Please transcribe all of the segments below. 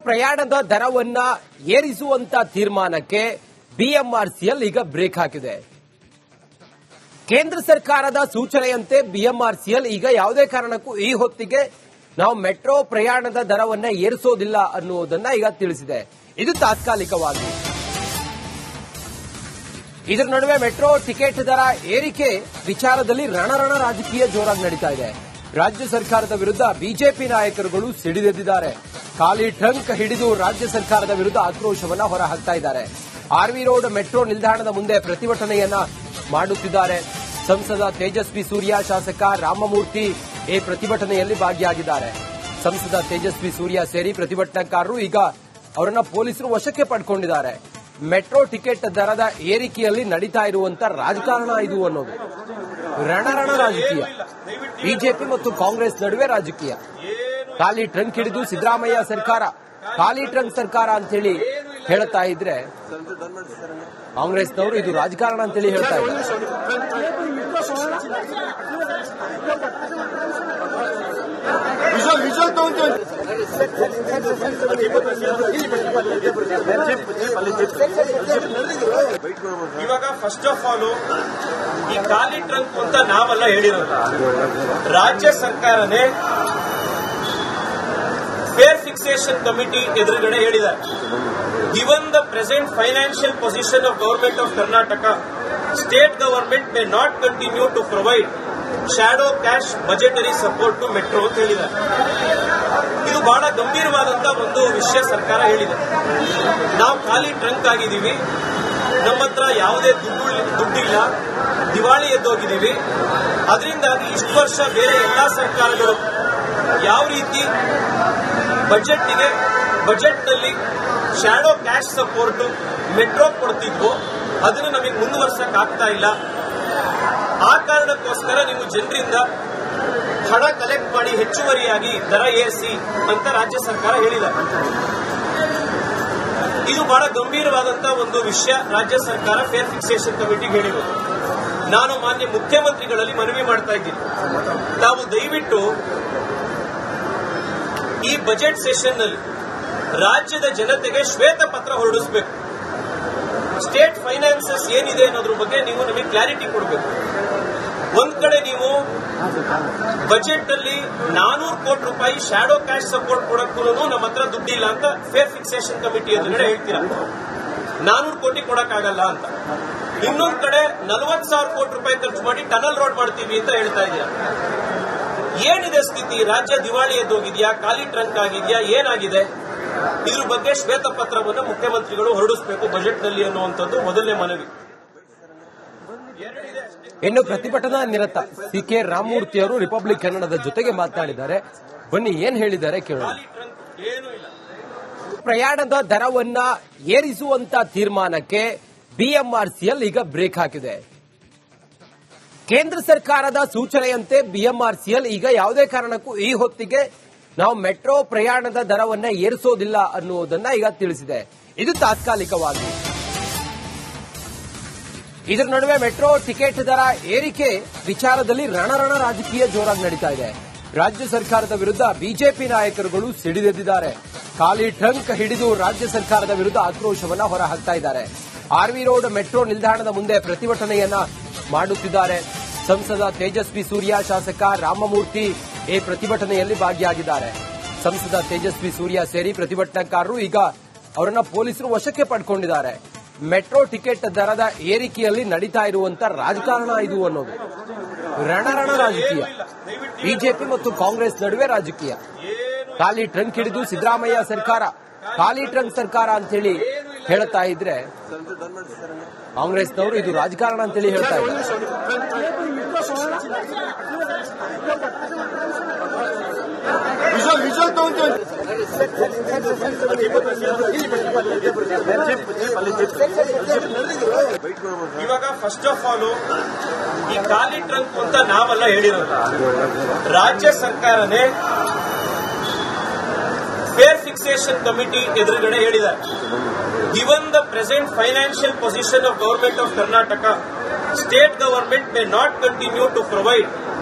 ಪ್ರಯಾಣದ ದರವನ್ನ ಏರಿಸುವಂತ ತೀರ್ಮಾನಕ್ಕೆ ಬಿಎಂಆರ್ಸಿಎಲ್ ಈಗ ಬ್ರೇಕ್ ಹಾಕಿದೆ. ಕೇಂದ್ರ ಸರ್ಕಾರದ ಸೂಚನೆಯಂತೆ ಬಿಎಂಆರ್ಸಿಎಲ್ ಈಗ ಯಾವುದೇ ಕಾರಣಕ್ಕೂ ಈ ಹೊತ್ತಿಗೆ ನಾವು ಮೆಟ್ರೋ ಪ್ರಯಾಣದ ದರವನ್ನ ಏರಿಸೋದಿಲ್ಲ ಅನ್ನುವುದನ್ನ ಈಗ ತಿಳಿಸಿದೆ. ಇದು ತಾತ್ಕಾಲಿಕವಾಗಿ. ಇದರ ನಡುವೆ ಮೆಟ್ರೋ ಟಿಕೆಟ್ ದರ ಏರಿಕೆ ವಿಚಾರದಲ್ಲಿ ರಣರಣ ರಾಜಕೀಯ ಜೋರಾಗಿ ನಡೀತಾ ಇದೆ. ರಾಜ್ಯ ಸರ್ಕಾರದ ವಿರುದ್ಧ ಬಿಜೆಪಿ ನಾಯಕರುಗಳು ಸಿಡಿದೆದ್ದಿದ್ದಾರೆ. ಖಾಲಿ ಟ್ರಂಕ್ ಹಿಡಿದು ರಾಜ್ಯ ಸರ್ಕಾರದ ವಿರುದ್ಧ ಆಕ್ರೋಶವನ್ನ ಹೊರಹಾಕ್ತಾ ಇದ್ದಾರೆ. ಆರ್ವಿ ರೋಡ್ ಮೆಟ್ರೋ ನಿಲ್ದಾಣದ ಮುಂದೆ ಪ್ರತಿಭಟನೆಯನ್ನ ಮಾಡುತ್ತಿದ್ದಾರೆ. ಸಂಸದ ತೇಜಸ್ವಿ ಸೂರ್ಯ, ಶಾಸಕ ರಾಮಮೂರ್ತಿ ಈ ಪ್ರತಿಭಟನೆಯಲ್ಲಿ ಭಾಗಿಯಾಗಿದ್ದಾರೆ. ಸಂಸದ ತೇಜಸ್ವಿ ಸೂರ್ಯ ಸೇರಿ ಪ್ರತಿಭಟನಾಕಾರರು ಈಗ ಅವರನ್ನ ಪೊಲೀಸರು ವಶಕ್ಕೆ ಪಡ್ಕೊಂಡಿದ್ದಾರೆ. ಮೆಟ್ರೋ ಟಿಕೆಟ್ ದರದ ಏರಿಕೆಯಲ್ಲಿ ನಡೀತಾ ಇರುವಂತ ರಾಜಕಾರಣ ಇದು ಅನ್ನೋದು ರಣರಣ ರಾಜಕೀಯ. ಬಿಜೆಪಿ ಮತ್ತು ಕಾಂಗ್ರೆಸ್ ನಡುವೆ ರಾಜಕೀಯ. ಖಾಲಿ ಟ್ರಂಕ್ ಹಿಡಿದು ಸಿದ್ದರಾಮಯ್ಯ ಸರ್ಕಾರ, ಖಾಲಿ ಟ್ರಂಕ್ ಸರ್ಕಾರ ಅಂತೇಳಿ ಹೇಳ್ತಾ ಇದ್ರೆ ಕಾಂಗ್ರೆಸ್ನವರು ಇದು ರಾಜಕಾರಣ ಅಂತೇಳಿ ಹೇಳ್ತಾ ಇದ್ದಾರೆ. ಇವಾಗ ಫಸ್ಟ್ ಆಫ್ ಆಲ್ ಈ ಖಾಲಿ ಟ್ರಂಕ್ ಅಂತ ನಾವೆಲ್ಲ ಹೇಳಿರೋದು, ರಾಜ್ಯ ಸರ್ಕಾರನೇ ಫೇರ್ ಫಿಕ್ಸೇಷನ್ ಕಮಿಟಿ ಎದುರುಗಡೆ ಹೇಳಿದ್ದಾರೆ. Given the present financial position of Government of Karnataka, state government may not continue to provide shadow cash budgetary support to metro ಅಂತ ಹೇಳಿದ್ದಾರೆ. ಇದು ಬಹಳ ಗಂಭೀರವಾದಂತಹ ಒಂದು ವಿಷಯ ಸರ್ಕಾರ ಹೇಳಿದೆ. ನಾವು ಖಾಲಿ ಟ್ರಂಕ್ ಆಗಿದ್ದೀವಿ, ನಮ್ಮ ಹತ್ರ ಯಾವುದೇ ದುಡ್ಡಿಲ್ಲ, ದಿವಾಳಿ ಎದ್ದೋಗಿದ್ದೀವಿ. ಅದರಿಂದಾಗಿ ಇಷ್ಟು ವರ್ಷ ಬೇರೆ ಎಲ್ಲಾ ಸರ್ಕಾರಗಳು ಯಾವ ರೀತಿ ಬಜೆಟ್ನಲ್ಲಿ ಶಾಡೋ ಕ್ಯಾಶ್ ಸಪೋರ್ಟ್ ಮೆಟ್ರೋ ಕೊಡ್ತಿದ್ವು, ಅದನ್ನು ನಮಗೆ ಮುಂದುವರ್ಸಕ್ ಆಗ್ತಾ ಇಲ್ಲ. ಆ ಕಾರಣಕ್ಕೋಸ್ಕರ ನೀವು ಜನರಿಂದ ಹಣ ಕಲೆಕ್ಟ್ ಮಾಡಿ ಹೆಚ್ಚುವರಿಯಾಗಿ ದರ ಏರಿಸಿ ಅಂತ ರಾಜ್ಯ ಸರ್ಕಾರ ಹೇಳಿದೆ. ಇದು ಬಹಳ ಗಂಭೀರವಾದಂತಹ ಒಂದು ವಿಷಯ ರಾಜ್ಯ ಸರ್ಕಾರ ಫೇರ್ ಫಿಕ್ಸೇಷನ್ ಕಮಿಟಿಗೆ ಹೇಳಿರೋದು. ನಾನು ಮಾನ್ಯ ಮುಖ್ಯಮಂತ್ರಿಗಳಲ್ಲಿ ಮನವಿ ಮಾಡ್ತಾ ಇದ್ದೀನಿ, ತಾವು ದಯವಿಟ್ಟು ಈ ಬಜೆಟ್ ಸೆಷನ್ ನಲ್ಲಿ ರಾಜ್ಯದ ಜನತೆಗೆ ಶ್ವೇತ ಪತ್ರ ಹೊರಡಿಸಬೇಕು. ಸ್ಟೇಟ್ ಫೈನಾನ್ಸಸ್ ಏನಿದೆ ಅನ್ನೋದ್ರ ಬಗ್ಗೆ ನೀವು ನಮಗೆ ಕ್ಲಾರಿಟಿ ಕೊಡಬೇಕು. ಒಂದ್ ಕಡೆ ನೀವು ಬಜೆಟ್ ಅಲ್ಲಿ 400 ಕೋಟಿ ರೂಪಾಯಿ ಶಾಡೋ ಕ್ಯಾಶ್ ಸಪೋರ್ಟ್ ಕೊಡಕ್ಕೂ ನಮ್ಮ ಹತ್ರ ದುಡ್ಡಿಲ್ಲ ಅಂತ ಫೇರ್ ಫಿಕ್ಸೇಷನ್ ಕಮಿಟಿ ಎದುರುಗಡೆ ಹೇಳ್ತೀರಾ, 400 ಕೋಟಿ ಕೊಡಕ್ಕಾಗಲ್ಲ ಅಂತ. ಇನ್ನೊಂದ್ ಕಡೆ 40,000 ಕೋಟಿ ರೂಪಾಯಿ ಖರ್ಚು ಮಾಡಿ ಟನಲ್ ರೋಡ್ ಮಾಡ್ತೀವಿ ಅಂತ ಹೇಳ್ತಾ ಇದ್ದೀರಾ. ಏನಿದೆ ಸ್ಥಿತಿ? ರಾಜ್ಯ ದಿವಾಳಿ ಎದ್ದೋಗಿದ್ಯಾ? ಖಾಲಿ ಟ್ರಂಕ್ ಆಗಿದ್ಯಾ? ಏನಾಗಿದೆ? ಇದ್ರ ಬಗ್ಗೆ ಶ್ವೇತಪತ್ರವನ್ನು ಮುಖ್ಯಮಂತ್ರಿಗಳು ಹೊರಡಿಸಬೇಕು ಬಜೆಟ್ನಲ್ಲಿ ಅನ್ನುವಂಥದ್ದು ಮೊದಲನೇ ಮನವಿ. ಇನ್ನು ಪ್ರತಿಭಟನಾ ನಿರತ ಸಿಕೆ ರಾಮಮೂರ್ತಿ ಅವರು ರಿಪಬ್ಲಿಕ್ ಕನ್ನಡದ ಜೊತೆಗೆ ಮಾತನಾಡಿದ್ದಾರೆ. ಬನ್ನಿ ಏನ್ ಹೇಳಿದ್ದಾರೆ ಕೇಳೋಣ. ಪ್ರಯಾಣದ ದರವನ್ನ ಏರಿಸುವಂತ ತೀರ್ಮಾನಕ್ಕೆ ಬಿಎಂಆರ್ಸಿಎಲ್ ಈಗ ಬ್ರೇಕ್ ಹಾಕಿದೆ. ಕೇಂದ್ರ ಸರ್ಕಾರದ ಸೂಚನೆಯಂತೆ ಬಿಎಂಆರ್ಸಿಎಲ್ ಈಗ ಯಾವುದೇ ಕಾರಣಕ್ಕೂ ಈ ಹೊತ್ತಿಗೆ ನಾವು ಮೆಟ್ರೋ ಪ್ರಯಾಣದ ದರವನ್ನ ಏರಿಸೋದಿಲ್ಲ ಅನ್ನುವುದನ್ನ ಈಗ ತಿಳಿಸಿದೆ. ಇದು ತಾತ್ಕಾಲಿಕವಾಗಿ. ಇದರ ನಡುವೆ ಮೆಟ್ರೋ ಟಿಕೆಟ್ ದರ ಏರಿಕೆ ವಿಚಾರದಲ್ಲಿ ರಣರಣ ರಾಜಕೀಯ ಜೋರಾಗಿ ನಡೀತಾ ಇದೆ. ರಾಜ್ಯ ಸರ್ಕಾರದ ವಿರುದ್ಧ ಬಿಜೆಪಿ ನಾಯಕರುಗಳು ಸಿಡಿದೆದ್ದಿದ್ದಾರೆ. ಖಾಲಿ ಟ್ರಂಕ್ ಹಿಡಿದು ರಾಜ್ಯ ಸರ್ಕಾರದ ವಿರುದ್ಧ ಆಕ್ರೋಶವನ್ನ ಹೊರಹಾಕ್ತಾ ಇದ್ದಾರೆ. ಆರ್ವಿ ರೋಡ್ ಮೆಟ್ರೋ ನಿಲ್ದಾಣದ ಮುಂದೆ ಪ್ರತಿಭಟನೆಯನ್ನ ಮಾಡುತ್ತಿದ್ದಾರೆ. ಸಂಸದ ತೇಜಸ್ವಿ ಸೂರ್ಯ, ಶಾಸಕ ರಾಮಮೂರ್ತಿ ಈ ಪ್ರತಿಭಟನೆಯಲ್ಲಿ ಭಾಗಿಯಾಗಿದ್ದಾರೆ. ಸಂಸದ ತೇಜಸ್ವಿ ಸೂರ್ಯ ಸೇರಿ ಪ್ರತಿಭಟನಾಕಾರರು ಈಗ ಅವರನ್ನ ಪೊಲೀಸರು ವಶಕ್ಕೆ ಪಡ್ಕೊಂಡಿದ್ದಾರೆ. ಮೆಟ್ರೋ ಟಿಕೆಟ್ ದರದ ಏರಿಕೆಯಲ್ಲಿ ನಡೀತಾ ಇರುವಂತ ರಾಜಕಾರಣ ಇದು ಅನ್ನೋದು ರಣರಣ ರಾಜಕೀಯ. ಬಿಜೆಪಿ ಮತ್ತು ಕಾಂಗ್ರೆಸ್ ನಡುವೆ ರಾಜಕೀಯ. ಖಾಲಿ ಟ್ರಂಕ್ ಹಿಡಿದು ಸಿದ್ದರಾಮಯ್ಯ ಸರ್ಕಾರ, ಖಾಲಿ ಟ್ರಂಕ್ ಸರ್ಕಾರ ಅಂತೇಳಿ ಹೇಳ್ತಾ ಇದ್ರೆ ಕಾಂಗ್ರೆಸ್ನವರು ಇದು ರಾಜಕಾರಣ ಅಂತೇಳಿ ಹೇಳ್ತಾ ಇದ್ದಾರೆ. ಇವಾಗ ಫಸ್ಟ್ ಆಫ್ ಆಲ್ ಈ ಖಾಲಿ ಟ್ರಂಕ್ ಅಂತ ನಾವೆಲ್ಲ ಹೇಳಿರೋದು, ರಾಜ್ಯ ಸರ್ಕಾರನೇ ಫೇರ್ ಫಿಕ್ಸೇಷನ್ ಕಮಿಟಿ ಎದುರುಗಡೆ ಹೇಳಿದ್ದಾರೆ. Given the present financial position of Government of Karnataka, state government may not continue to provide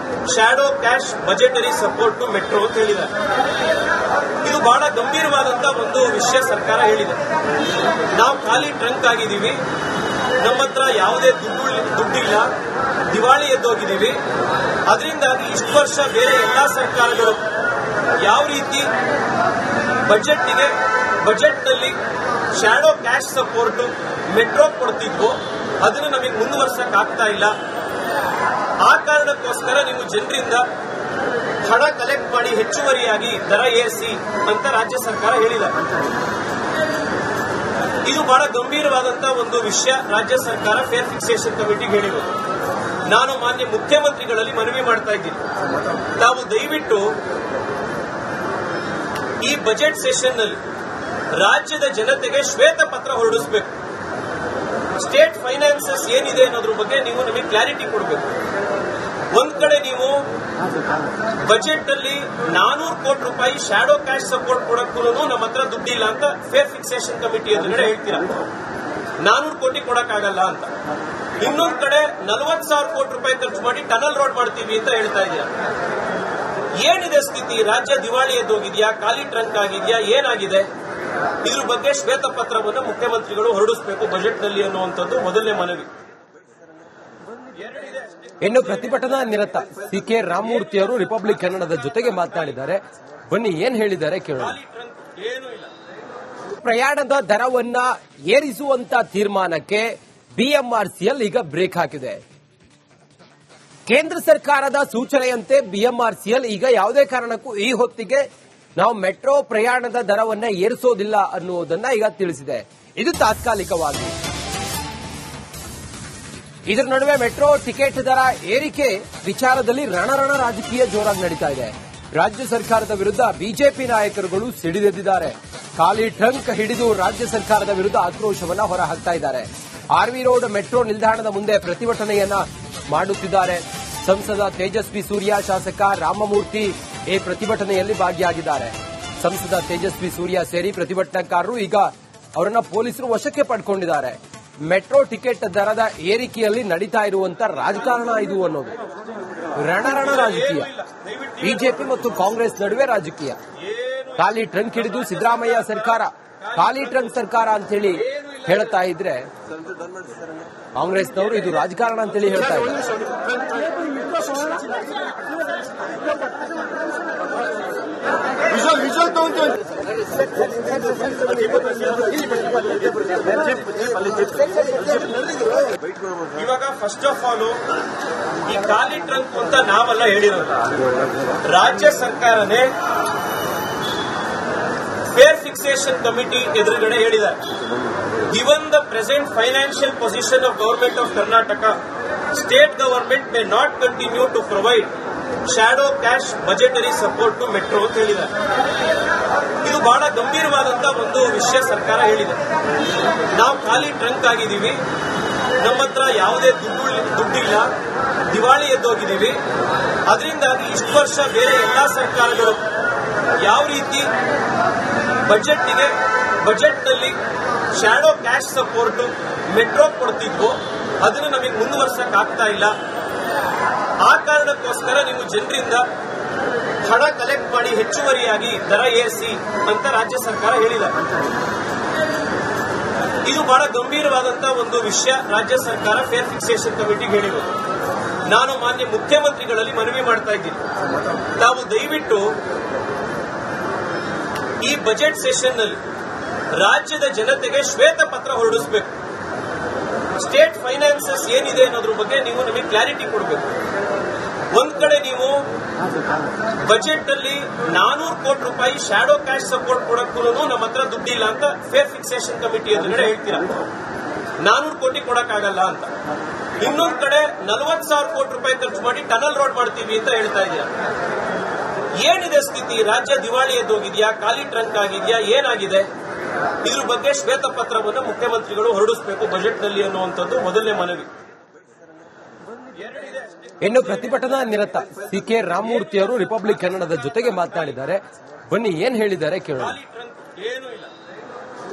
shadow cash budgetary support to metro ಅಂತ ಹೇಳಿದ್ದಾರೆ. ಇದು ಬಹಳ ಗಂಭೀರವಾದಂತಹ ಒಂದು ವಿಷಯ ಸರ್ಕಾರ ಹೇಳಿದೆ. ನಾವು ಖಾಲಿ ಟ್ರಂಕ್ ಆಗಿದ್ದೀವಿ, ನಮ್ಮ ಹತ್ರ ಯಾವುದೇ ದುಡ್ಡಿಲ್ಲ, ದಿವಾಳಿ ಎದ್ದೋಗಿದ್ದೀವಿ. ಅದರಿಂದಾಗಿ ಇಷ್ಟು ವರ್ಷ ಬೇರೆ ಎಲ್ಲಾ ಸರ್ಕಾರಗಳು ಯಾವ ರೀತಿ ಬಜೆಟ್ನಲ್ಲಿ ಶ್ಯಾಡೋ ಕ್ಯಾಶ್ ಸಪೋರ್ಟ್ ಮೆಟ್ರೋ ಕೊಡ್ತಿದ್ವು, ಅದನ್ನು ನಮಗೆ ಮುಂದುವರ್ಸಕ್ ಆಗ್ತಾ ಇಲ್ಲ. ಆ ಕಾರಣಕ್ಕೋಸ್ಕರ ನೀವು ಜನರಿಂದ ಹಣ ಕಲೆಕ್ಟ್ ಮಾಡಿ ಹೆಚ್ಚುವರಿಯಾಗಿ ದರ ಏರಿಸಿ ಅಂತ ರಾಜ್ಯ ಸರ್ಕಾರ ಹೇಳಿದೆ. ಇದು ಬಹಳ ಗಂಭೀರವಾದಂತಹ ಒಂದು ವಿಷಯ ರಾಜ್ಯ ಸರ್ಕಾರ ಫೇರ್ ಫಿಕ್ಸೇಷನ್ ಕಮಿಟಿಗೆ ಹೇಳಿರೋದು. ನಾನು ಮಾನ್ಯ ಮುಖ್ಯಮಂತ್ರಿಗಳಲ್ಲಿ ಮನವಿ ಮಾಡ್ತಾ ಇದ್ದೀನಿ, ತಾವು ದಯವಿಟ್ಟು ಈ ಬಜೆಟ್ ಸೆಷನ್ ನಲ್ಲಿ ರಾಜ್ಯದ ಜನತೆಗೆ ಶ್ವೇತ ಪತ್ರ ಹೊರಡಿಸಬೇಕು. ಸ್ಟೇಟ್ ಫೈನಾನ್ಸಸ್ ಏನಿದೆ ಅನ್ನೋದ್ರ ಬಗ್ಗೆ ನೀವು ನಮಗೆ ಕ್ಲಾರಿಟಿ ಕೊಡಬೇಕು. ಒಂದ್ ಕಡೆ ನೀವು ಬಜೆಟ್ ಅಲ್ಲಿ 400 ಕೋಟಿ ರೂಪಾಯಿ ಶ್ಯಾಡೋ ಕ್ಯಾಶ್ ಸಪೋರ್ಟ್ ಕೊಡಕ್ಕೂ ನಮ್ಮ ಹತ್ರ ದುಡ್ಡಿಲ್ಲ ಅಂತ ಫೇರ್ ಫಿಕ್ಸೇಷನ್ ಕಮಿಟಿ ಎದುರುಗಡೆ ಹೇಳ್ತೀರಾ, 400 ಕೋಟಿ ಕೊಡಕ್ಕಾಗಲ್ಲ ಅಂತ. ಇನ್ನೊಂದ್ ಕಡೆ 40,000 ಕೋಟಿ ರೂಪಾಯಿ ಖರ್ಚು ಮಾಡಿ ಟನಲ್ ರೋಡ್ ಮಾಡ್ತೀವಿ ಅಂತ ಹೇಳ್ತಾ ಇದ್ದೀರಾ. ಏನಿದೆ ಸ್ಥಿತಿ? ರಾಜ್ಯ ದಿವಾಳಿ ಎದ್ದೋಗಿದ್ಯಾ, ಖಾಲಿ ಟ್ರಂಕ್ ಆಗಿದ್ಯಾ, ಏನಾಗಿದೆ? ಇದ್ರ ಬಗ್ಗೆ ಶ್ವೇತ ಪತ್ರವನ್ನು ಮುಖ್ಯಮಂತ್ರಿಗಳು ಹೊರಡಿಸಬೇಕು ಬಜೆಟ್ ನಲ್ಲಿ ಅನ್ನುವಂಥದ್ದು ಮೊದಲನೇ ಮನವಿ. ಇನ್ನು ಪ್ರತಿಭಟನಾ ನಿರತ ಸಿ.ಕೆ. ರಾಮಮೂರ್ತಿ ಅವರು ರಿಪಬ್ಲಿಕ್ ಕನ್ನಡದ ಜೊತೆಗೆ ಮಾತನಾಡಿದ್ದಾರೆ. ಬನ್ನಿ ಏನ್ ಹೇಳಿದ್ದಾರೆ ಕೇಳೋಣ. ಪ್ರಯಾಣದ ದರವನ್ನ ಏರಿಸುವಂತ ತೀರ್ಮಾನಕ್ಕೆ ಬಿಎಂಆರ್ಸಿಎಲ್ ಈಗ ಬ್ರೇಕ್ ಹಾಕಿದೆ. ಕೇಂದ್ರ ಸರ್ಕಾರದ ಸೂಚನೆಯಂತೆ ಬಿಎಂಆರ್ಸಿಎಲ್ ಈಗ ಯಾವುದೇ ಕಾರಣಕ್ಕೂ ಈ ಹೊತ್ತಿಗೆ ನಾವು ಮೆಟ್ರೋ ಪ್ರಯಾಣದ ದರವನ್ನ ಏರಿಸೋದಿಲ್ಲ ಅನ್ನುವುದನ್ನ ಈಗ ತಿಳಿಸಿದೆ. ಇದು ತಾತ್ಕಾಲಿಕವಾಗಿ. ಇದರ ನಡುವೆ ಮೆಟ್ರೋ ಟಿಕೆಟ್ ದರ ಏರಿಕೆ ವಿಚಾರದಲ್ಲಿ ರಣರಣ ರಾಜಕೀಯ ಜೋರಾಗಿ ನಡೀತಾ ಇದೆ. ರಾಜ್ಯ ಸರ್ಕಾರದ ವಿರುದ್ಧ ಬಿಜೆಪಿ ನಾಯಕರುಗಳು ಸಿಡಿದೆದ್ದಿದ್ದಾರೆ. ಖಾಲಿ ಟ್ರಂಕ್ ಹಿಡಿದು ರಾಜ್ಯ ಸರ್ಕಾರದ ವಿರುದ್ಧ ಆಕ್ರೋಶವನ್ನ ಹೊರಹಾಕ್ತಾ ಇದ್ದಾರೆ. ಆರ್ವಿ ರೋಡ್ ಮೆಟ್ರೋ ನಿಲ್ದಾಣದ ಮುಂದೆ ಪ್ರತಿಭಟನೆಯನ್ನ ಮಾಡುತ್ತಿದ್ದಾರೆ. ಸಂಸದ ತೇಜಸ್ವಿ ಸೂರ್ಯ, ಶಾಸಕ ರಾಮಮೂರ್ತಿ ಈ ಪ್ರತಿಭಟನೆಯಲ್ಲಿ ಭಾಗಿಯಾಗಿದ್ದಾರೆ. ಸಂಸದ ತೇಜಸ್ವಿ ಸೂರ್ಯ ಸೇರಿ ಪ್ರತಿಭಟನಾಕಾರರು ಈಗ ಅವರನ್ನ ಪೊಲೀಸರು ವಶಕ್ಕೆ ಪಡ್ಕೊಂಡಿದ್ದಾರೆ. ಮೆಟ್ರೋ ಟಿಕೆಟ್ ದರದ ಏರಿಕೆಯಲ್ಲಿ ನಡೀತಾ ಇರುವಂತ ರಾಜಕಾರಣ ಇದು ಅನ್ನೋದು ರಣರಣ ರಾಜಕೀಯ. ಬಿಜೆಪಿ ಮತ್ತು ಕಾಂಗ್ರೆಸ್ ನಡುವೆ ರಾಜಕೀಯ. ಖಾಲಿ ಟ್ರಂಕ್ ಹಿಡಿದು ಸಿದ್ದರಾಮಯ್ಯ ಸರ್ಕಾರ ಖಾಲಿ ಟ್ರಂಕ್ ಸರ್ಕಾರ ಅಂತೇಳಿ ಹೇಳ್ತಾ ಇದ್ರೆ ಕಾಂಗ್ರೆಸ್ನವರು ಇದು ರಾಜಕಾರಣ ಅಂತೇಳಿ ಹೇಳ್ತಾ ಇದ್ದಾರೆ. ಇವಾಗ ಫಸ್ಟ್ ಆಫ್ ಆಲ್ ಈ ಖಾಲಿ ಟ್ರಂಕ್ ಅಂತ ನಾವೆಲ್ಲ ಹೇಳಿರೋದು, ರಾಜ್ಯ ಸರ್ಕಾರನೇ ಫೇರ್ ಫಿಕ್ಸೇಷನ್ ಕಮಿಟಿ ಎದುರುಗಡೆ ಹೇಳಿದ್ದಾರೆ. Given the present financial position of Government of Karnataka, state government may not continue to provide shadow cash budgetary support to metro ಅಂತ ಹೇಳಿದ್ದಾರೆ. ಇದು ಬಹಳ ಗಂಭೀರವಾದಂತಹ ಒಂದು ವಿಷಯ ಸರ್ಕಾರ ಹೇಳಿದೆ. ನಾವು ಖಾಲಿ ಟ್ರಂಕ್ ಆಗಿದ್ದೀವಿ, ನಮ್ಮ ಹತ್ರ ಯಾವುದೇ ದುಡ್ಡಿಲ್ಲ, ದಿವಾಳಿ ಎದ್ದೋಗಿದ್ದೀವಿ. ಅದರಿಂದಾಗಿ ಇಷ್ಟು ವರ್ಷ ಬೇರೆ ಎಲ್ಲಾ ಸರ್ಕಾರಗಳು ಯಾವ ರೀತಿ ಬಜೆಟ್ನಲ್ಲಿ ಶ್ಯಾಡೋ ಕ್ಯಾಶ್ ಸಪೋರ್ಟ್ ಮೆಟ್ರೋ ಕೊಡ್ತಿದ್ವು, ಅದನ್ನು ನಮಗೆ ಮುಂದುವರ್ಸಕ್ ಆಗ್ತಾ ಇಲ್ಲ. ಆ ಕಾರಣಕ್ಕೋಸ್ಕರ ನೀವು ಜನರಿಂದ ಹಣ ಕಲೆಕ್ಟ್ ಮಾಡಿ ಹೆಚ್ಚುವರಿಯಾಗಿ ದರ ಏರಿಸಿ ಅಂತ ರಾಜ್ಯ ಸರ್ಕಾರ ಹೇಳಿದೆ. ಇದು ಬಹಳ ಗಂಭೀರವಾದಂತಹ ಒಂದು ವಿಷಯ ರಾಜ್ಯ ಸರ್ಕಾರ ಫೇರ್ ಫಿಕ್ಸೇಷನ್ ಕಮಿಟಿಗೆ ಹೇಳಿರೋದು. ನಾನು ಮಾನ್ಯ ಮುಖ್ಯಮಂತ್ರಿಗಳಲ್ಲಿ ಮನವಿ ಮಾಡ್ತಾ ಇದ್ದೀನಿ, ತಾವು ದಯವಿಟ್ಟು ಈ ಬಜೆಟ್ ಸೆಷನ್ ನಲ್ಲಿ ರಾಜ್ಯದ ಜನತೆಗೆ ಶ್ವೇತ ಪತ್ರ ಹೊರಡಿಸಬೇಕು. ಸ್ಟೇಟ್ ಫೈನಾನ್ಸಸ್ ಏನಿದೆ ಅನ್ನೋದ್ರ ಬಗ್ಗೆ ನೀವು ನಮಗೆ ಕ್ಲಾರಿಟಿ ಕೊಡಬೇಕು. ಒಂದ್ ಕಡೆ ನೀವು ಬಜೆಟ್ ಅಲ್ಲಿ 400 ಕೋಟಿ ರೂಪಾಯಿ ಶ್ಯಾಡೋ ಕ್ಯಾಶ್ ಸಪೋರ್ಟ್ ಕೊಡಕ್ಕೂ ನಮ್ಮ ಹತ್ರ ದುಡ್ಡಿಲ್ಲ ಅಂತ ಫೇರ್ ಫಿಕ್ಸೇಷನ್ ಕಮಿಟಿ ಎದುರುಗಡೆ ಹೇಳ್ತೀರಾ, 400 ಕೋಟಿ ಕೊಡಕ್ಕಾಗಲ್ಲ ಅಂತ. ಇನ್ನೊಂದ್ ಕಡೆ 40,000 ಕೋಟಿ ರೂಪಾಯಿ ಖರ್ಚು ಮಾಡಿ ಟನಲ್ ರೋಡ್ ಮಾಡ್ತೀವಿ ಅಂತ ಹೇಳ್ತಾ ಇದ್ದೀರಾ. ಏನಿದೆ ಸ್ಥಿತಿ? ರಾಜ್ಯ ದಿವಾಳಿ ಎದ್ದೋಗಿದ್ಯಾ, ಖಾಲಿ ಟ್ರಂಕ್ ಆಗಿದ್ಯಾ, ಏನಾಗಿದೆ? ಇದ್ರ ಬಗ್ಗೆ ಶ್ವೇತ ಪತ್ರವನ್ನು ಮುಖ್ಯಮಂತ್ರಿಗಳು ಹೊರಡಿಸಬೇಕು ಬಜೆಟ್ ನಲ್ಲಿ ಅನ್ನುವಂಥದ್ದು ಮೊದಲನೇ ಮನವಿ. ಇನ್ನು ಪ್ರತಿಭಟನಾ ನಿರತ ಸಿ.ಕೆ. ರಾಮಮೂರ್ತಿ ಅವರು ರಿಪಬ್ಲಿಕ್ ಕನ್ನಡದ ಜೊತೆಗೆ ಮಾತನಾಡಿದ್ದಾರೆ. ಬನ್ನಿ ಏನ್ ಹೇಳಿದ್ದಾರೆ ಕೇಳೋಣ. ಖಾಲಿ ಟ್ರಂಕ್ ಏನೂ ಇಲ್ಲ.